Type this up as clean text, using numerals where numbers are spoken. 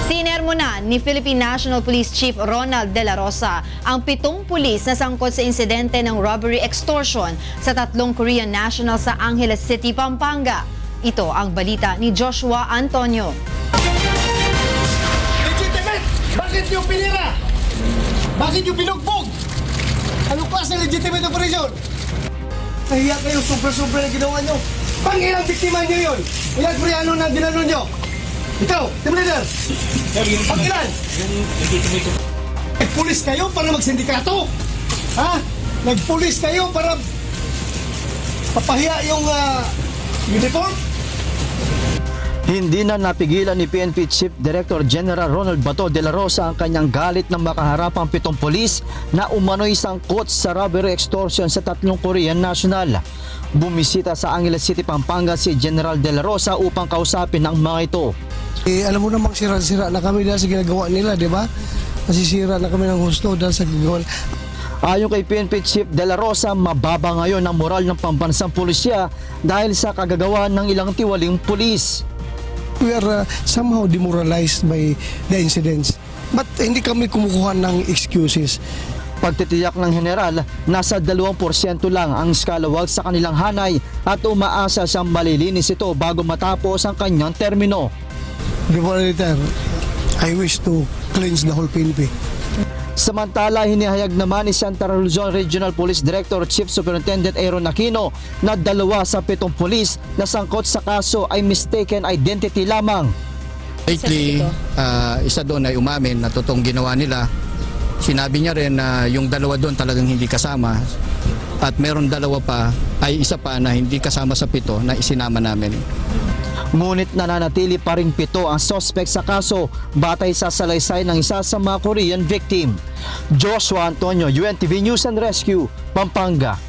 Sinermona ni Philippine National Police Chief Ronald De La Rosa ang 7 pulis na sangkot sa insidente ng robbery extortion sa 3 Korean national sa Angeles City, Pampanga. Ito ang balita ni Joshua Antonio. Legitimate! Bakit yung pinira? Bakit yung binugbog? Anong klase legitimate operation? Nahiya kayo, super-super na ginawa nyo. Pangilang biktima nyo yun? Ilang Koreano na ginano nyo? Ikaw, team leader! Pangilan! Nagpulis kayo para magsindikato? Ha? Nagpulis kayo para papahiya yung uniform? Hindi na napigilan ni PNP Chief Director General Ronald Bato de la Rosa ang kanyang galit ng makaharapang 7 pulis na umano'y sangkot sa robbery extortion sa 3 Korean national. Bumisita sa Angeles City, Pampanga si General de la Rosa upang kausapin ang mga ito. Alam mo namang sira-sira na kami dahil sa ginagawa nila, di ba? Masisira na kami ng husto dahil sa ginagawa. Ayon kay PNP Chief De La Rosa, mababa ngayon ang moral ng pambansang pulisya dahil sa kagagawa ng ilang tiwaling pulis. We are somehow demoralized by the incidents. But hindi kami kumukuha ng excuses. Pagtitiyak ng general, nasa 2% lang ang skalawag sa kanilang hanay at umaasa siyang malilinis ito bago matapos ang kanyang termino. Before I retire, I wish to cleanse the whole PNP. Samantala, hinihayag naman ni Central Luzon Regional Police Director Chief Superintendent Aaron Aquino na 2 sa 7 pulis na sangkot sa kaso ay mistaken identity lamang. Lately, isa doon ay umamin na totoong ginawa nila. Sinabi niya rin na yung 2 doon talagang hindi kasama at meron 2 pa ay isa pa na hindi kasama sa 7 na isinama namin. Ngunit nananatili pa ring 7 ang suspect sa kaso batay sa salaysay ng isa sa mga Korean victim. Joshua Antonio, UNTV News and Rescue, Pampanga.